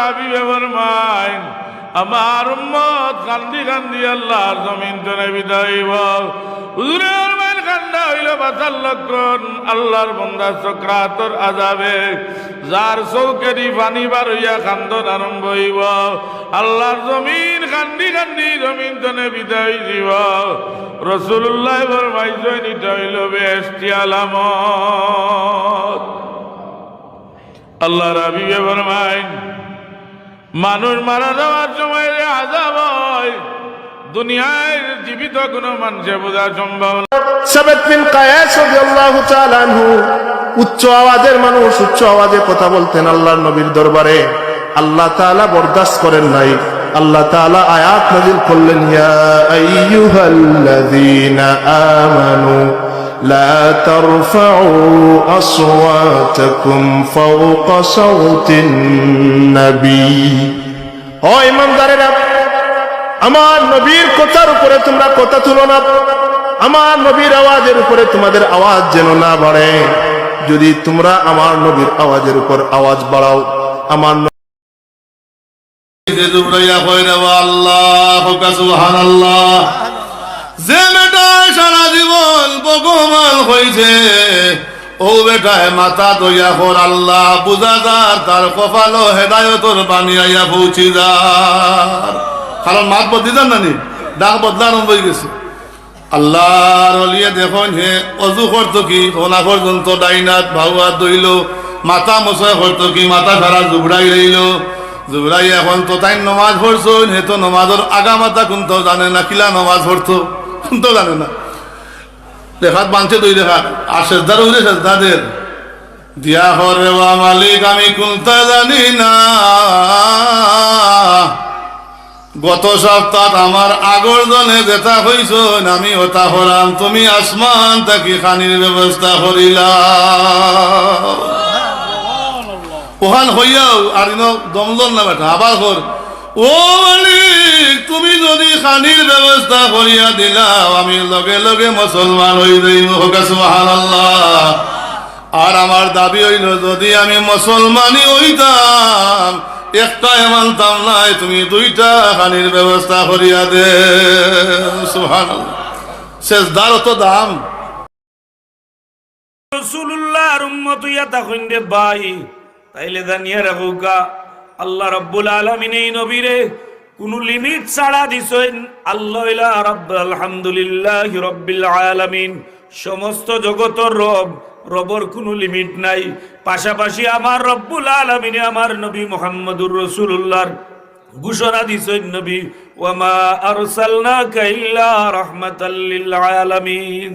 হাবিবে ফরমাইন আমার উম্মত কান্দি কান্দি আল্লাহর জমিন তনে বিদায় হইব। হুজুরের মায়ের কান্না হইল বাঁচার লক্ষণ। আল্লাহর বান্দা সাকরাতুল আযাবে যার চৌকেরি পানি বার হইয়া কান্দন আরম্ভ হইব। আল্লাহর জমিন কান্দি কান্দি জমিন তনে বিদায় দিব। রাসূলুল্লাহ ফরমাইছেন এটা হইল বেহেশতি আলামত। আল্লাহর হাবিবে ফরমাইন মানুষ মারা যাওয়ার সময় যে আযাব হয় দুনিয়ায় জীবিত কোনো মানুষে বোঝা সম্ভব না। সাবেত বিন কায়েস রাদিয়াল্লাহু তাআলা আনহু উচ্চ আওয়াজের মানুষ, উচ্চ আওয়াজে কথা বলতেন আল্লাহর নবীর দরবারে। আল্লাহ তাআলা বরদাস্ত করেন নাই। আল্লাহ তাআলা আয়াত নাযিল করলেন, ইয়া আইয়ুহাল্লাযীনা আমানু লা তারফাউ আসওয়াতাকুম ফাওকা সাওতিন নবী। ও ইমানদারেরা, আমার নবীর কথার উপরে তোমরা কথা তুলো না। আমার নবীর আওয়াজের উপরে তোমাদের আওয়াজ যেন না বাড়ে। যদি তোমরা আমার নবীর আওয়াজের উপর আওয়াজ বাড়াও, আমার যে বেটা সারা জীবন ভগবান হয়েছে ও বেটায় মাথা দইয়া কর আল্লাহ বুঝা যার তার কপালো হেদায়তর বানিয়া পৌঁছি যার। কারণ মাত বদলি যান নানি ডাক বদলা আরম্ভ হয়ে গেছে। আল্লাহর অলিয়ে দেখুন হে অজু করতো কি ওনা পর্যন্ত ডাইনাত ভাউয়া দইল, মাথা মশা করতো কি মাথা সারা জুবড়াই রইল। জুবড়াই এখন তো তাই নমাজ পড়ছো, হে তো নমাজের আগা মাথা কোনতো জানে না, কিলা নমাজ পড়তো কোনতো জানে না। দেখাত বাঁধছে তুই দেখা আর সেজদার হইলে সেজদাদের দিয়া হরে ওয়া মালিক আমি কোনটা জানি না। গত সপ্তাহ আমার আগর জনে যেটা হইছ আমি ওটা হলাম, তুমি আসমান তাকে খানির ব্যবস্থা করিলা। ওখান হইয়াও আর দমদম না বেটা আবার কর। ও মালিক তুমি যদি খানির ব্যবস্থা করিয়া দিলাও আমি লগে লগে মুসলমান হই যাইব। সুবহানাল্লাহ। আর আমার দাবি হইল যদি আমি মুসলমানই হইতাম একটা মানতাম নাই, তুমি দুইটা খানির ব্যবস্থা করিয়া দে। সুবহানাল্লাহ। সেজদার তো দাম। রাসূলুল্লাহর উম্মত ইয়া তখন দে ভাই তাইলে জানিয়া রাখুকা আল্লাহ রাব্বুল আলামিন এই নবীরে কোন লিমিট ছাড়া দিছেন। আল্লাহ ইলা রাব্বুল আলহামদুলিল্লাহি রাব্বিল আলামিন, সমস্ত জগতের রব, রবর কোনো লিমিট নাই। পাশাপাশি আমার রব্বুল আলামিনে আমার নবী মুহাম্মদুর রাসূলুল্লাহর ঘোষণা দিছেন নবী ওয়ামা আরসালনাকা ইল্লা রাহমাতাল লিল আলামিন।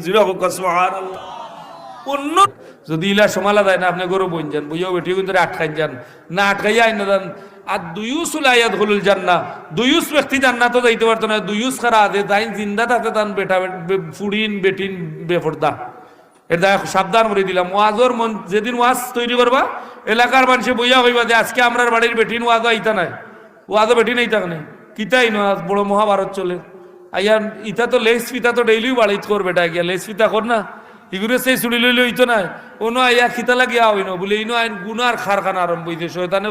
সুবহানাল্লাহ। অন্য যদি ইলা সমালা যায় না আপনি গরু বইন যান বইয়াও বেটি কিন্তু আটকাই যান না আটকাইয়া আইন যান। আর দুয়ুসুল আয়াত হলুল জান্নাহ, দুয়ুস ব্যক্তি জান্নাতও যাইতে পারতো না। দুয়ুস খারা আছে তাই জিন্দা থাকে তান বেটা ফুড়িন বেটিন বেফরদা। এটা সাবধান করে দিলাম। ওয়াজর মন যেদিন ওয়াজ তৈরি করবা এলাকার মানুষে বইয়া হইবা যে আজকে আমরার বাড়ির বেটিন ওয়াজও আইতা নাই, ওয়াজও বেটিন আইতা নাই কিতাই না বড় মহাভারত চলে আইয়া ইতা তো লেস পিতা তো ডেইলিও বাড়িত কর বেটা গিয়া লেস পিতা কর না ইগুরে সেই চুড়ি লইলে হইতো না। কোনো আইয়া খিতা লাগিয়া হইন বলে ইনো আইন গুনার খারখানা আরম্ভ হইছে শয়তানে